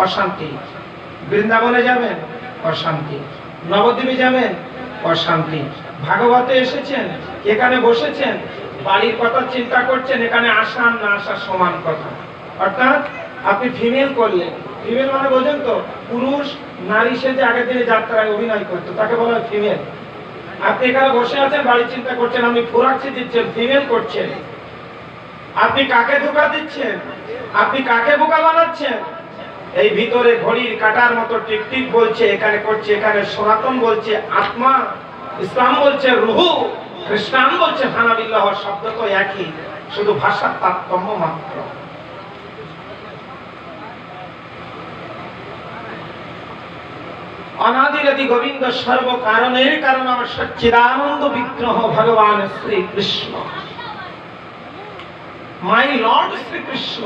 অশান্তি। বৃন্দাবনে যাবেন, অশান্তি। নবদ্বীপে যাবেন, অশান্তি। ভাগবতে এসেছেন, এখানে বসেছেন, বাড়ির কথা চিন্তা করছেন, এখানে আসা না আসা সমান কথা। অর্থাৎ আপনি ফিমেল করলেন, ফিমেল মানে বোঝেন তো, পুরুষ নারী সেজে আগের দিনে যাত্রায় অভিনয় করতো, তাকে বলা হয় ফিমেল। আপনি এখানে বসে আছেন, বাড়ির চিন্তা করছেন, আপনি ফোরাক্সি দিচ্ছেন, ফিমেল করছেন। আপনি কাকে ধোঁকা দিচ্ছেন, আপনি কাকে বোকা বানাচ্ছেন? এই ভিতরে ঘড়ির কাটার মতো টিকটিক বলছে, এখানে করছে, এখানে সনাতন বলছে আত্মা, ইসলাম বলছে রুহু, খ্রিস্টান বলছে হানাবিল্লাহ। শব্দ তো একই, শুধু ভাষার তারতম্য মাত্র। অনাদিরাদি গোবিন্দ সর্ব কারণের কারণ আমার সচ্চিদানন্দ বিগ্রহ ভগবান শ্রীকৃষ্ণ, মাই লর্ড শ্রীকৃষ্ণ।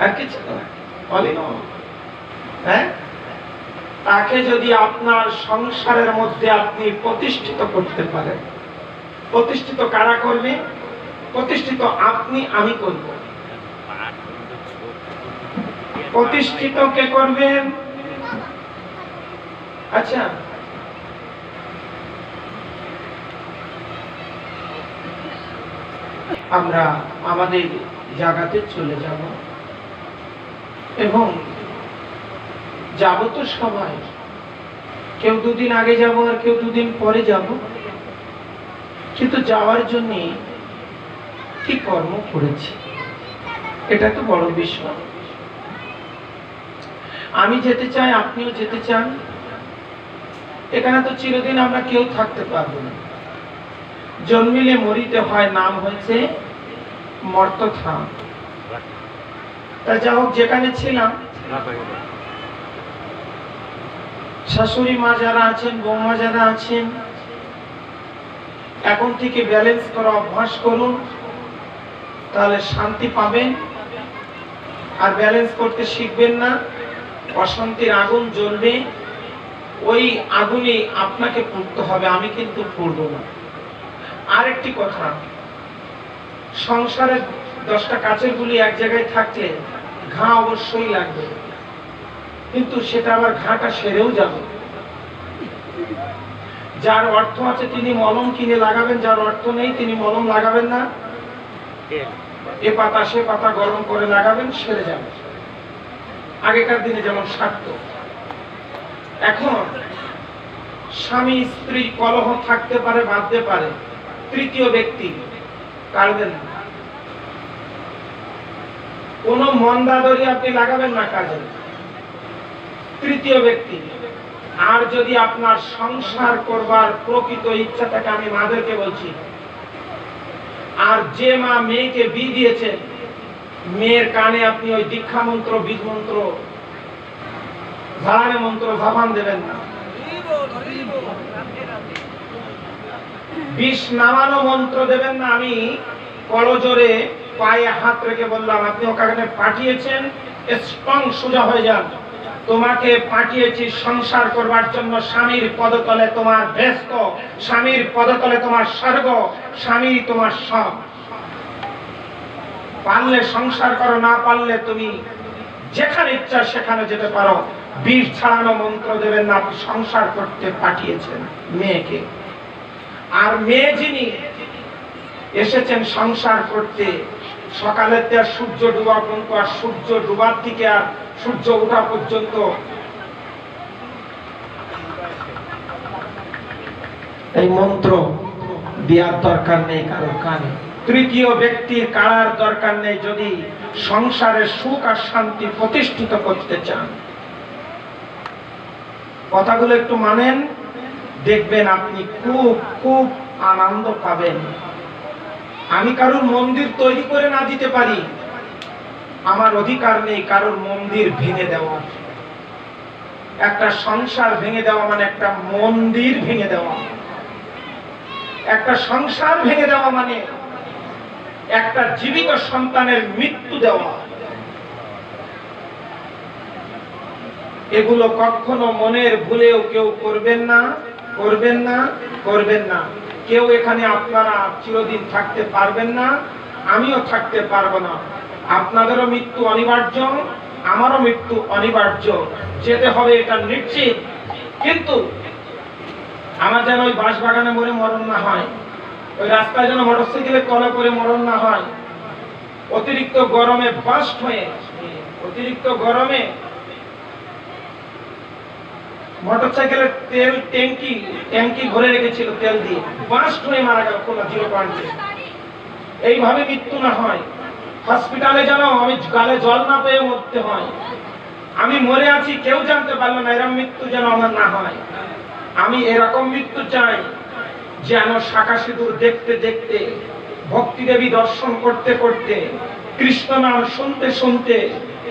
আর কিছু হ্যাঁ, তাকে যদি আপনার সংসারের মধ্যে আপনি প্রতিষ্ঠিত করতে পারেন, প্রতিষ্ঠিত কারা করবে? প্রতিষ্ঠিত আপনি, আমি করব। প্রতিষ্ঠিত কে করবেন? আচ্ছা, আমরা আমাদের জায়গাতে চলে যাব এবং যাব তো সবাই, কেউ দুদিন আগে যাব আর কেউ দুদিন পরে যাব, কিন্তু যাওয়ার জন্য কি কর্ম করেছি এটা তো বড় বিষয়। আমি যেতে চাই, আপনিও যেতে চান। এখানে তো চিরদিন আমরা কেউ থাকতে পারবো না, জন্মিলে মরিতে হয়, নাম হয়েছে মর্তথাম। তা যা হোক, যেখানে ছিলাম, শাশুড়ি মা যারা আছেন, বৌমা যারা আছেন, এখন থেকে ব্যালেন্স করা অভ্যাস করুন, তাহলে শান্তি পাবেন। আর ব্যালেন্স করতে শিখবেন না, অশান্তির আগুন জ্বলবে, ওই আগুনে আপনাকে পুড়তে হবে, আমি কিন্তু পুড়ব না। আরেকটি কথা, সংসারের 10টা কাচের গুলি এক জায়গায় থাকলে ঘা অবশ্যই লাগবে, কিন্তু সেটা আবার ঘাটা সেরেও যাবে। যার অর্থ আছে তিনি মলম কিনে লাগাবেন, যার অর্থ নেই তিনি মলম লাগাবেন না, এ পাতা সে পাতা গরম করে লাগাবেন, সেরে যাবে। আগেকার দিনে যেমন সারত। এখন স্বামী স্ত্রী কলহ থাকতে পারে, বাঁধতে পারে, তৃতীয় ব্যক্তি কাটবেন না, কোন মন্দাদরি আপনি লাগাবেন না কাজে, তৃতীয় ব্যক্তি। আর যদি আপনার সংসার করবার প্রকৃত ইচ্ছা থাকে, আমি মাদেরকে বলছি, আর যে মা মেয়েকে বিয়ে দিয়েছে, মেয়ের কানে আপনি ওই দীক্ষা মন্ত্র, বীজ মন্ত্র, ঝাড়ানো মন্ত্র ভাবান দেবেন না। বিষ নামানো মন্ত্র দেবেন না। আমি করজোরে পায়ে হাত রেখে বললাম, আপনি ওখানে পাঠিয়েছেন, স্ট্রং সোজা হয়ে যান। তোমাকে পাঠিয়েছি সংসার করবার জন্য। স্বামীর পদতলে তোমার ব্যস্ত, স্বামীর পদতলে তোমার স্বর্গ, স্বামী তোমার সব। পারলে সংসার করো, না পারলে তুমি যেখানে ইচ্ছা সেখানে যেতে পারো। বিষ ছাড়ানো মন্ত্র দেবেন না। আপনি সংসার করতে পাঠিয়েছেন মেয়েকে, আর মেয়ে যিনি এসেছেন সংসার করতে, সকালের থেকে সূর্য ডুবা পর্যন্ত, আর সূর্য ডুবার থেকে আর সূর্য ওঠা পর্যন্ত এই মন্ত্র দেওয়ার দরকার নেই কারো কানে। তৃতীয় ব্যক্তির কারার দরকার নেই যদি সংসারের সুখ আর শান্তি প্রতিষ্ঠিত করতে চান। কথাগুলো একটু মানেন, দেখবেন আপনি খুব খুব আনন্দ পাবেন। আমি কারোর মন্দির তৈরি করে না দিতে পারি, আমার অধিকার নেই কারোর মন্দির ভেঙে দেওয়ার। একটা সংসার ভেঙে দেওয়া মানে একটা মন্দির ভেঙে দেওয়া। একটা সংসার ভেঙে দেওয়া মানে একটা জীবিত সন্তানের মৃত্যু দেওয়া। এগুলো কখনো মনের ভুলেও কেউ করবেন না, করবেন না, করবেন না। কেউ এখানে আপনারা চিরদিন থাকতে পারবেন না, আমিও থাকতে পারবো না। আপনাদেরও মৃত্যু অনিবার্য, আমারও মৃত্যু অনিবার্য, যেতে হবে এটা নিশ্চিত। কিন্তু আমার যেন ওই বাঁশবাগানে মরে মরণ না হয়, ওই রাস্তায় যেন মোটরসাইকেলের তলে করে মরণ না হয়, অতিরিক্ত গরমে বাস্ট হয়ে, অতিরিক্ত গরমে মোটরসাইকেলের তেল ট্যাঙ্কি ভরে রেখেছিল, তেল দিয়ে বাস্ট হয়ে মারা গেল খোলা 0 পয়েন্টে। এইভাবে মৃত্যু না হয়। হসপিটালে যেন আমি গালে জল না পেয়ে মরতে হয়, আমি মরে আছি কেউ জানতে পারলো না, এরকম মৃত্যু যেন আমার না হয়। আমি এরকম মৃত্যু চাই যেন শাখা সিঁদুর দেখতে দেখতে, ভক্তি দেবী দর্শন করতে করতে, কৃষ্ণ নাম শুনতে শুনতে,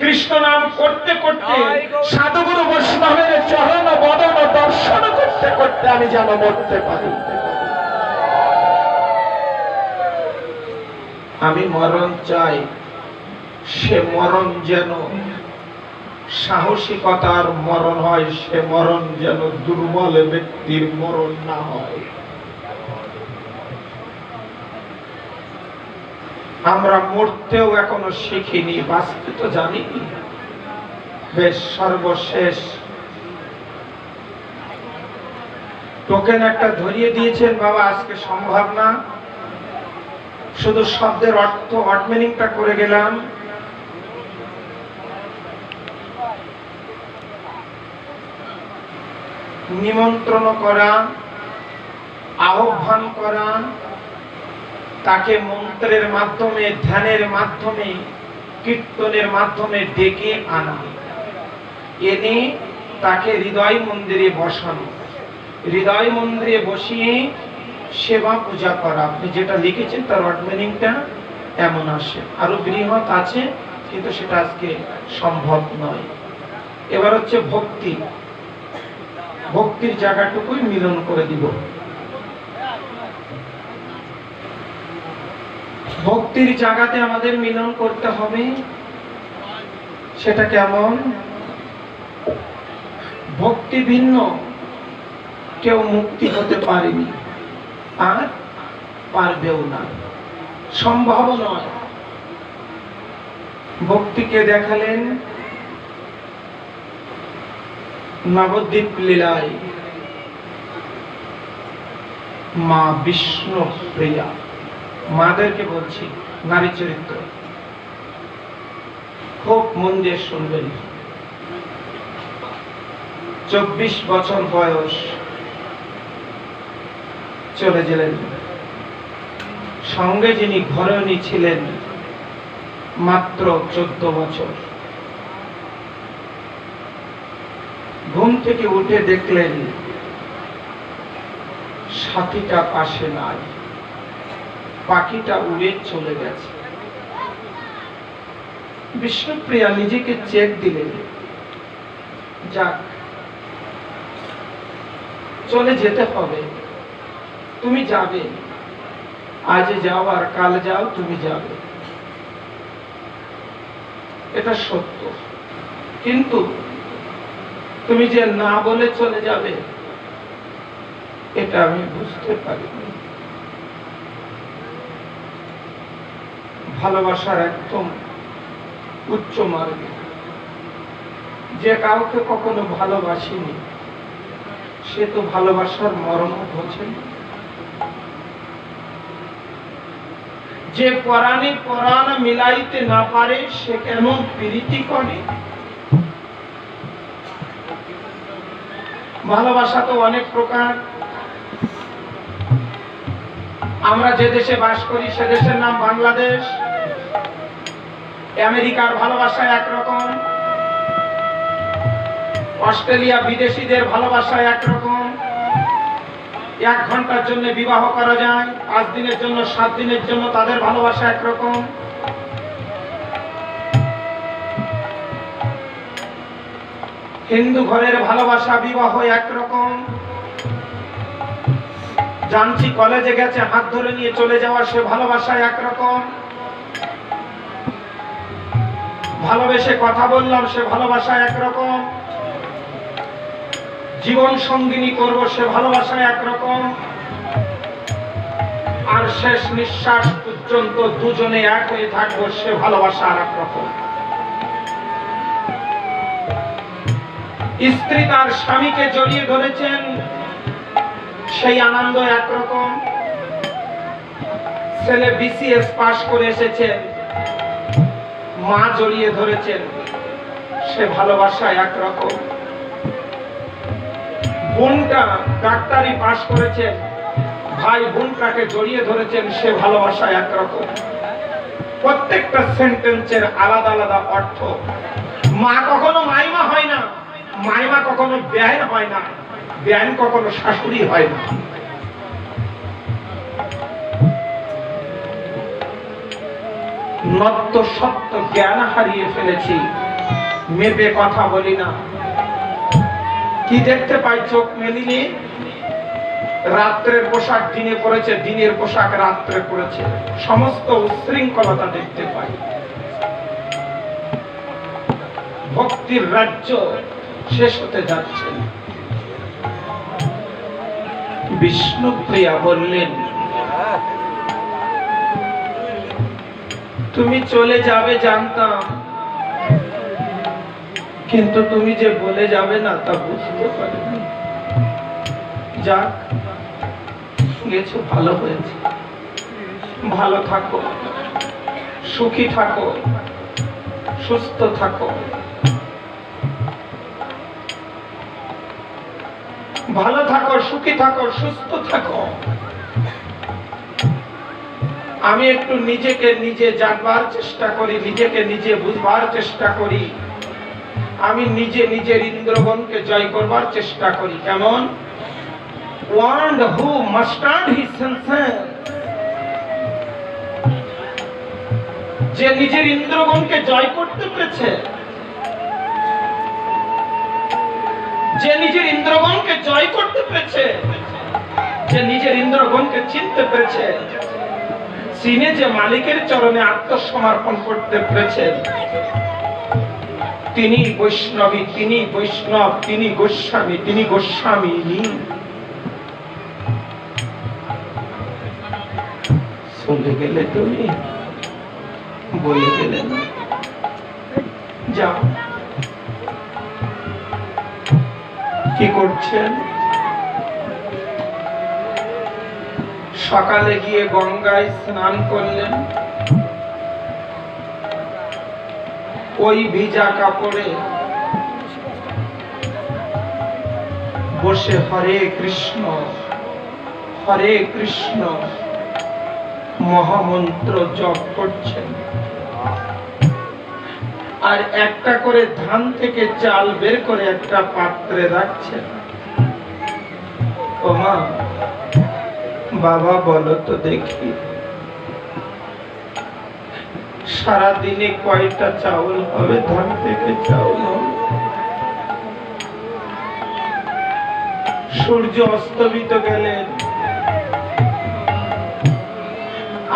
কৃষ্ণ নাম করতে করতে, সাধুগুরু বৈষ্ণবের চরণ বদন দর্শন করতে করতে আমি যেন মরতে পারি। আমি মরণ চাই, সে মরণ যেন সাহসিকতার মরণ হয়, সে মরণ যেন দুর্বল ব্যক্তির মরণ না হয়। আমরা মরতেও এখনো শিখিনি, বাঁচতে তো জানি। বেশ, সর্বশেষ টোকেন একটা ধরিয়ে দিয়েছেন বাবা, আজকে সম্ভব না, শুধু শব্দের অর্থ মিনিংটা করে গেলাম। নিমন্ত্রণ করা, আহ্বান করা, তাকে মন্ত্রের মাধ্যমে, ধ্যানের মাধ্যমে, কীর্তনের মাধ্যমে ডেকে আনা, এনে তাকে হৃদয় মন্দিরে বসানো, হৃদয় মন্দিরে বসিয়ে সেবা পূজা করা। আপনি যেটা লিখেছেন তার ওয়ার্ড মিনিংটা এমন আসে, আরো বৃহৎ আছে, কিন্তু সেটা আজকে সম্ভব নয়। এবার হচ্ছে ভক্তি, ভক্তির জায়গাটুকুই মিলন করে দিব। ভক্তির জায়গাতে আমাদের মিলন করতে হবে। সেটা কেমন? ভক্তি ভিন্ন কেউ মুক্তি হতে পারেনি, আর পারবেও না, সম্ভব নয়। ভক্তিকে দেখালেন নবদ্বীপ লীলায় মা বিষ্ণু প্রিয়া। মাদেরকে বলছি, নারী চরিত্র খুব মন দিয়ে শুনবেন। 24 বছর বয়স চলে গেলেন, সঙ্গে যিনি ঘরণী ছিলেন মাত্র 14 বছর। ঘুম থেকে উঠে দেখলেন সাথীটা পাশে নাই, পাখিটা উড়ে চলে গেছে। বিষ্ণুপ্রিয়া নিজেকে চেক দিলেন, যাক চলে যেতে হবে, তুমি যাবে, আজ যাও আর কাল যাও, তুমি যাবে, এটা সত্য। কিন্তু তুমি যে না বলে চলে যাবে, এটা আমি বুঝতে পারিনি। ভালোবাসার একদম উচ্চ মার্গে, যে কাউকে কখনো ভালোবাসিনি সে তো ভালোবাসার মর্ম বোঝে। যে পরাণে পরাণ মিলাইতে না পারে সে কেমন প্রীতি করে। ভালোবাসা তো অনেক প্রকার। আমরা যে দেশে বাস করি সে দেশের নাম বাংলাদেশ। আমেরিকার ভালোবাসা একরকম, অস্ট্রেলিয়া বিদেশিদের ভালোবাসা একরকম। 1 ঘন্টার জন্য বিবাহ করা যায়, 5 দিনের জন্য, 7 দিনের জন্য, তাদের ভালোবাসা একরকম। হিন্দু ঘরের ভালোবাসা বিবাহ একরকম। জানছি কলেজে গেছে, হাত ধরে নিয়ে চলে যাওয়া, সে ভালোবাসা একরকম। ভালোবেসে কথা বললাম, সে ভালোবাসা একরকম। জীবন সঙ্গিনী করব, সে ভালোবাসা একরকম। আর শেষ নিঃশ্বাস পর্যন্ত দুজনে এক হয়ে থাকবো, সে ভালোবাসা আর এক রকম। স্ত্রী তার স্বামীকে জড়িয়ে ধরেছেন, সেই আনন্দ একরকম। ছেলে বিসিএস পাশ করে এসেছেন, মা জড়িয়ে ধরেছেন, সে ভালোবাসা একরকম। বোনটা ডাক্তারি পাশ করেছেন, ভাই বোনটাকে জড়িয়ে ধরেছেন, সে ভালোবাসা একরকম। প্রত্যেকটা সেন্টেন্সের আলাদা আলাদা অর্থ। মা কখনো মাইমা হয় না, মাইমা কখনো বেআইন হয় না, বেআইন কখনো শাশুড়ি হয় না। নত্য সত্য জ্ঞান হারিয়ে ফেলেছি, মেপে কথা বলি না। কি দেখতে পাই চোখ মেলিনি? রাত্রের পোশাক দিনে পড়েছে, দিনের পোশাক রাত্রে পড়েছে, সমস্ত উশৃঙ্খলতা দেখতে পাই। ভক্তির রাজ্য শেষ হতে যাচ্ছে। বিষ্ণুপ্রিয়া বললেন, তুমি চলে যাবে জানতাম, কিন্তু তুমি যে বলে যাবে না তা বুঝতে পারিনি। যাক, গেছো, ভালো হয়েছে। ভালো থাকো, সুখী থাকো, সুস্থ থাকো। ভালো থাকো, সুখী থাকো, সুস্থ থাকো। আমি একটু নিজেকে নিজে জানবার চেষ্টা করি, নিজেকে নিজে বুঝবার চেষ্টা করি। আমি নিজে নিজের ইন্দ্রগণকে জয় করবার চেষ্টা করি। কেমন? One who mastered his senses, যে নিজের ইন্দ্রগণকে জয় করতে পেরেছে, যে নিজের ইন্দ্রগণকে জয় করতে পেরেছে, যে নিজের ইন্দ্রগণকে চিনতে পেরেছে, চিনে যে মালিকের চরণে আত্মসমর্পণ করতে পেরেছেন, তিনি বৈষ্ণবী, তিনি বৈষ্ণব, তিনি গোস্বামী, তিনি গোস্বামিনী। চলে গেলে তুমি, বলে গেলে না। যাও। কি করছেন? সকালে গিয়ে গঙ্গায় স্নান করলেন, ওই ভিজা কাপড়ে বসে হরে কৃষ্ণ হরে কৃষ্ণ মহামন্ত্র জপ করছেন। আর একটা করে ধান থেকে চাল বের করে একটা পাত্রে রাখছেন। ও মা, বাবা বলো তো দেখি, সারাদিনে কয়টা চাউল হবে? ধান থেকে চাউল হবে। সূর্য অস্তমিত গেলেন,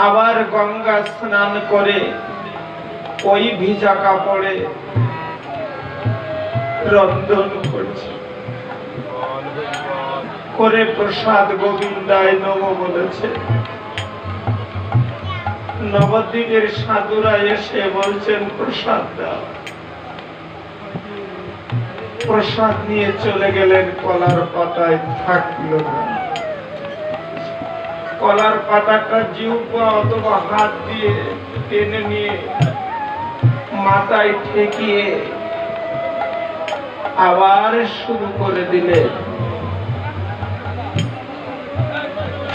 আবার গঙ্গা স্নান করে ওই ভিজা কাপড়ে রন্ধন করছে, করে প্রসাদ গোবিন্দায় নম বলেছে। নবদ্বীপের সাধুরা এসে বলছেন প্রসাদ দাও। প্রসাদ নিয়ে চলে গেলেন, কলার পাতায় থাকলো না। কলার পাতাটা জিহ্বা অথবা হাত দিয়ে টেনে নিয়ে মাথায় ঠেকিয়ে আবার শুরু করে দিলেন।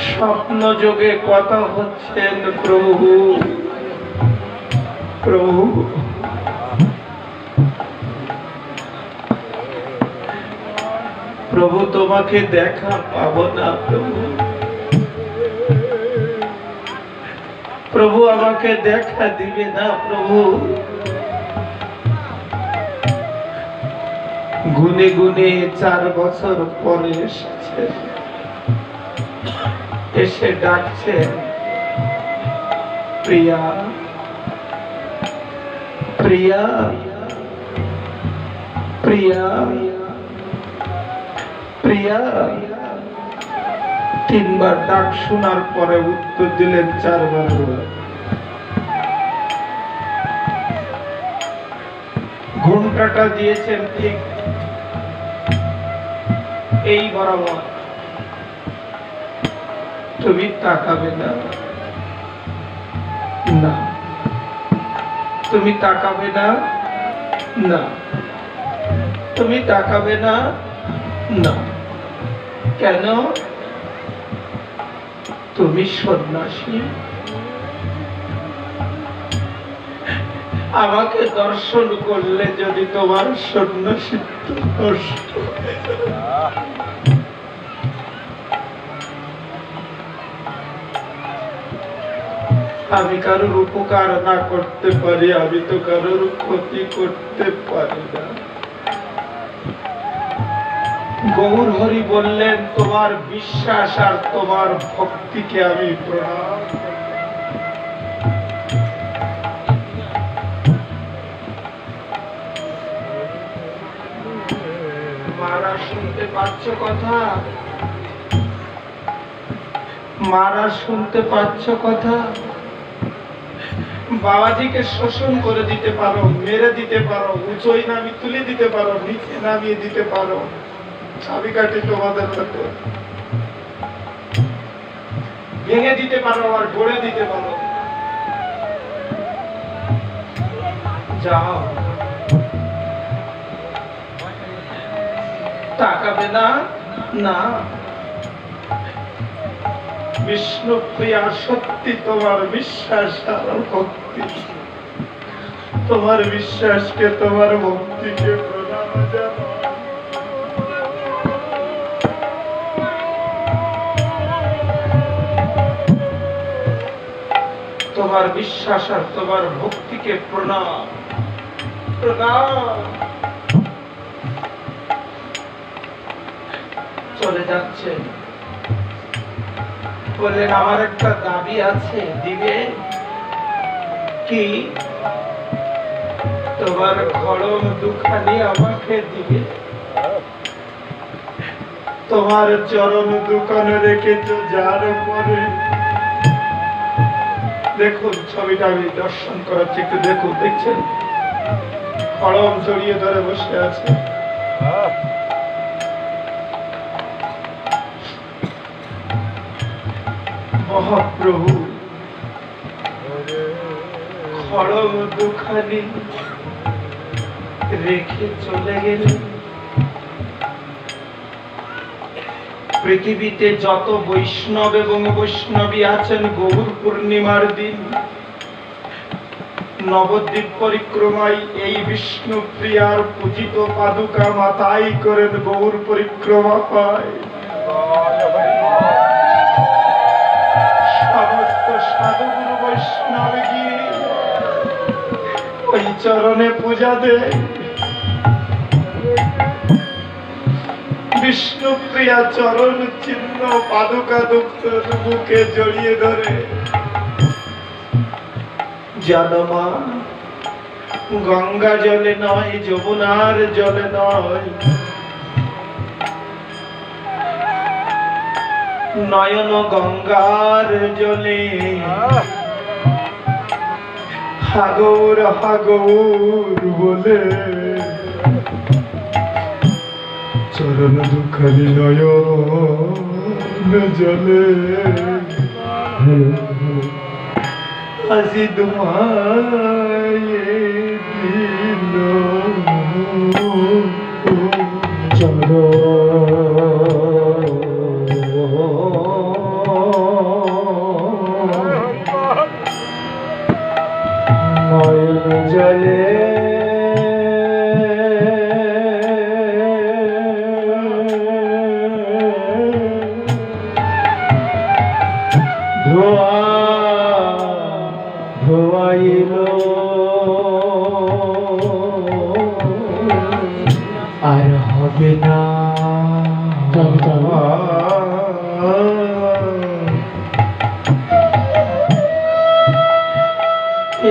স্বপ্ন যোগে কথা হচ্ছেন, প্রভু প্রভু প্রভু, তোমাকে দেখা পাবো না প্রভু, প্রভু আমাকে দেখা দিবে না প্রভু। গুনে গুনে 4 বছর পরে এসেছে, এসে ডাকছে, প্রিয়া প্রিয়া প্রিয়া প্রিয়া। 3 বার ডাক শোনার পরে উত্তর দিলেন 4 বার। ঘন্টাটা দিয়েছেন ঠিক এই বরাবর। তুমি তাকাবে না, না তুমি তাকাবে না, না তুমি তাকাবে না, না। কেন? তুমি সন্ন্যাসী। আমাকে দর্শন করলে যদি তোমার সন্ন্যাসিত্ব নষ্ট হয়ে যায়, আমি কারোর উপকার না করতে পারি, আমি তো কারোর ক্ষতি করতে পারি না। গৌর হরি বললেন, তোমার বিশ্বাস আর তোমার ভক্তিকে আমি প্রণাম। মারা শুনতে পাচ্ছ কথা? মারা শুনতে পাচ্ছ কথা? বাবাজিকে শোষণ করে দিতে পারো, মেরে দিতে পারো, উঁচুই নামি তুলে দিতে পারো, নিচে নামিয়ে দিতে পারো, চাবিকাঠি তোমাদের হাতে, ভেঙে দিতে পারো আর গড়ে দিতে পারো। যাও, তাকাবে না, না। বিষ্ণুপ্রিয়া, সত্যি তোমার বিশ্বাস আর ভক্তি, তোমার বিশ্বাসকে তোমার ভক্তিকে প্রণাম জানাই। তোমার বিশ্বাস আর তোমার ভক্তিকে প্রণাম, প্রণাম। চলে যাচ্ছে, বললেন আমার একটা দাবি আছে, দিবে কি? তোমার খড়ম দুখানি আমাকে দিবে। তোমার চরণ দোকানে রেখেছ, যার পরে দেখুন ছবিটা আমি দর্শন করাচ্ছি, একটু দেখুন। দেখছেন খড়ম জড়িয়ে ধরে বসে আছে। মহাপ্রভু খড়ম দুখানি রেখে চলে গেলেন। পৃথিবীতে যত বৈষ্ণব এবং বৈষ্ণবী আছেন, গৌর পূর্ণিমার দিন নবদ্বীপ পরিক্রমায় এই বিষ্ণু প্রিয়ার পূজিত পাদুকা মাথায় করেন গৌর পরিক্রমা পায়। সমস্ত সাধুগুরু বৈষ্ণব গিয়ে ওই চরণে পূজা দেয়। বিষ্ণুপ্রিয়া চরণ চিহ্ন পাদুকা দুঃখের বুকে জড়িয়ে ধরে, জানো মা, গঙ্গা জলে নয়, যমুনার জলে নয়, নয়ন গঙ্গার জলে হাগৌর হাগৌর বলে চরণ দুখানি নয়ন জলে আজি তোমায় দিল চলো নয়ন জলে ধোয়াইল আর হবে না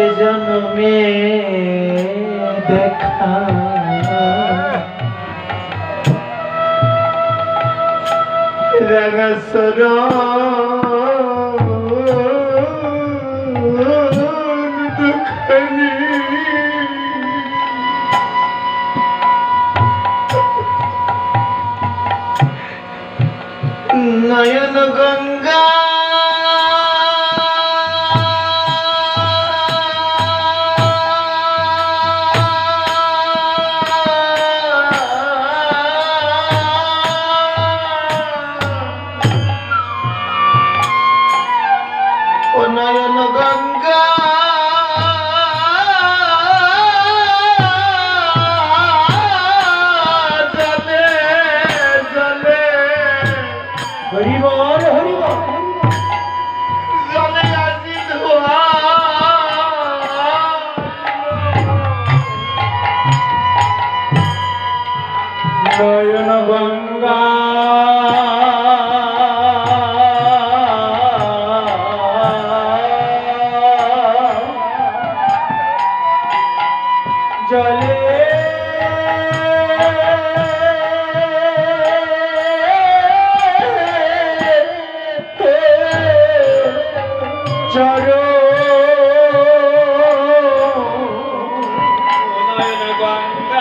এ জন্মে দেখা রাগাসর দুঃখনি নয়ন গঙ্গা ও নয়ন গঙ্গা নয়ন গঙ্গা জলে চরো নয়ন গঙ্গা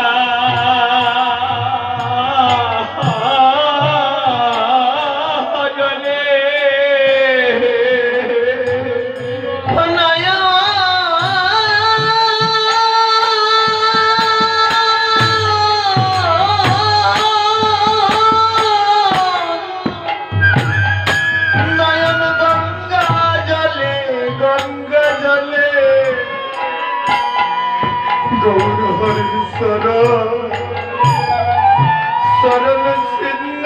শরণ সিদ্ধ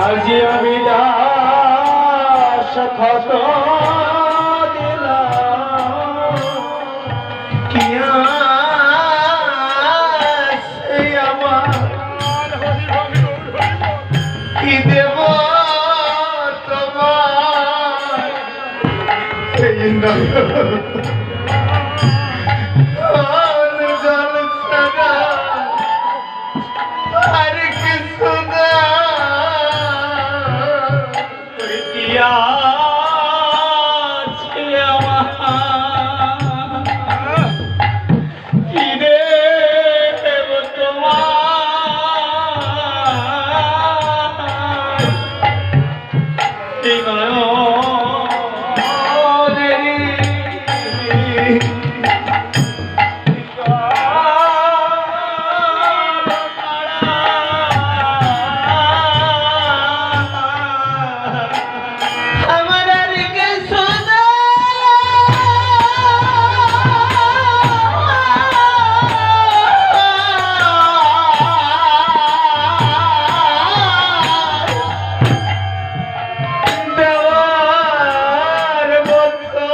আজি আমি দাস ক্ষত দিলাম কি আছে আমার কি দেব তোমার এই জল ছাড়া আর কিছু না কি আছে আমার কি দেব তোমার এই আমার আর কিছু না দেওয়ার মতো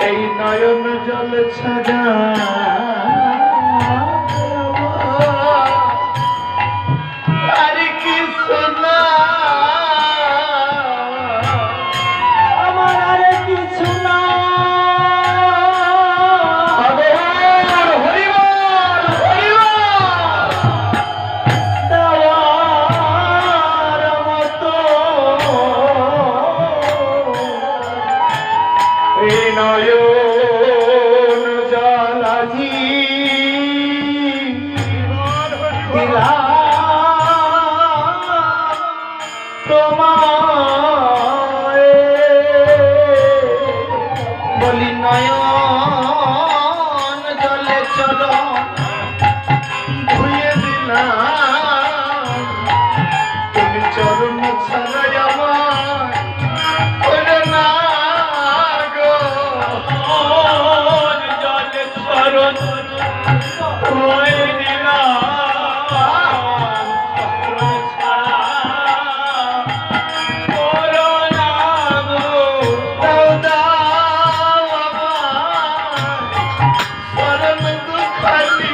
এই নয়ন জল ছাড়া আর কিছু না আমার আর কিছু না দেওয়ার মতো এই নয়ন জল আজি তোমায় বলি নয়ন জলে চলো ধুয়ে দিলাম তুমি চরণ ছাড়াই আমার ওরে না গো জলে চরণ ধুয়ে দিলাম ছাড়া করো না গো দাও দাও আমার চরণ দুখানি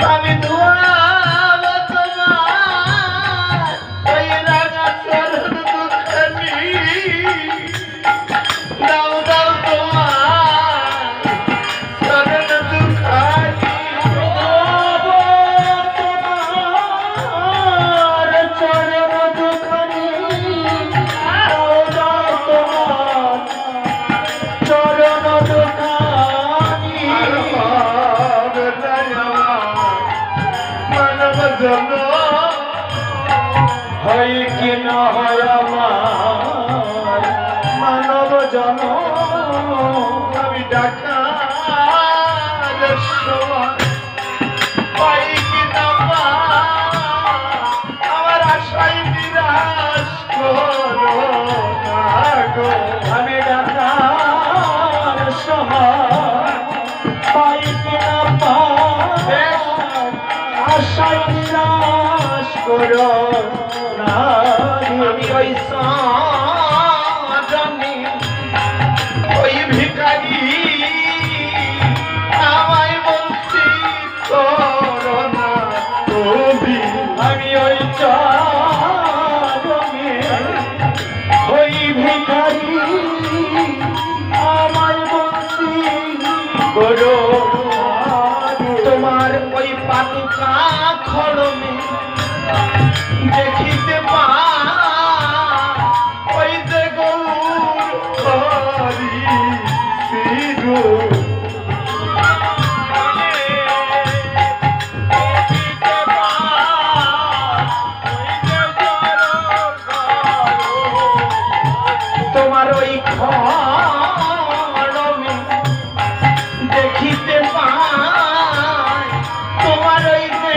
আমি ধোয়াব তোমার ওই রাঙা চরণ দুখানি দাও দাও তোমার চরণ দুখানি তোমার চরণ দুখানি দাও দাও তোমার চরণ দুখানি আর হবে না আমার মানব জন হয় কি না হয় আমার মানব জন আমি ডাকার সময় পাই কি না পাই, আমার আশায় নিরাশ করো না গো। আমি ডাকার সময় পাই কি না পাই আশায় নিরাশ করো না আমি ওই সাজনি ওই ভিখারি আমায় বলছি করো না তুমি আমি ওই চরণে ওই ভিখারি আমায় বন্দি করো তোমার ওই পাতুকা খড়মে দেখিতে পাই ওই যে গৌর হরি শিরু তোমার ওই খড়মে দেখিতে পাই তোমার ওই যে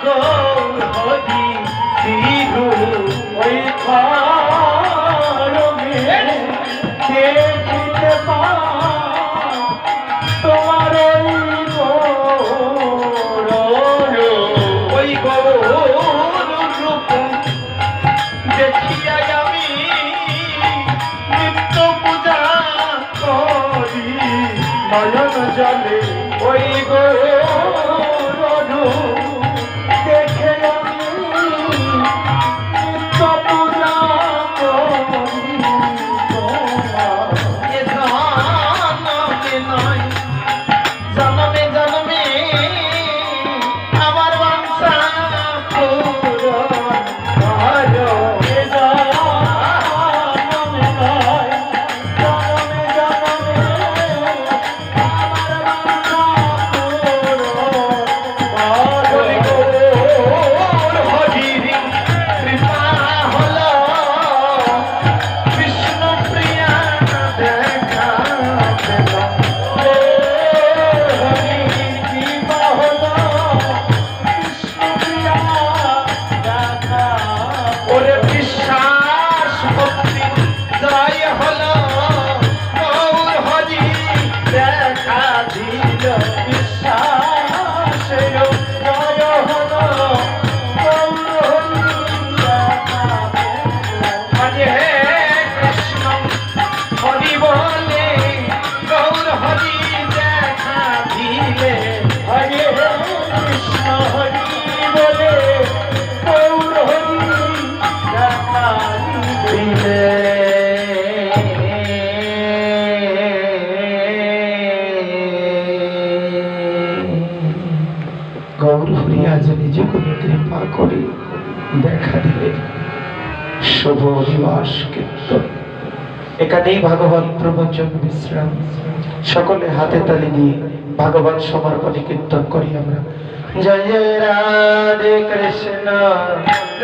গৌর হরি শিরু দেখিয়া আমি নিত্য পূজা করি নয়ন জলে ওই গো রনু দেখে আমি নিত্য পূজা করি এ জনমে নয় জনমে জনমে আমার বাঞ্ছা পূরণ করো। এ জনমে নয় জনমে জনমে আমার বাঞ্ছা পূরণ বলি করো। গৌর হরির কৃপা হলো বিষ্ণু প্রিয়া দেখা পেল। ওরে বিশ্বাস ভক্তি জয় হলো গৌর হরি দেখা দিল। হরে কৃষ্ণ হরি বলে গৌর হরি দেখা দিলে। হরে কৃষ্ণ হরি বলে গৌর হরি দেখা দিলে। গৌর হরি আজ নিজেকে কৃপা করে দেখা দিলে। শুভ দিবস কীর্তন এখানেই ভাগবত প্রবচন বিশ্রাম। সকলে হাতে তালি দিয়ে ভাগবত সমর্পণে কীর্তন করি আমরা। জয় জয় রাধে কৃষ্ণ।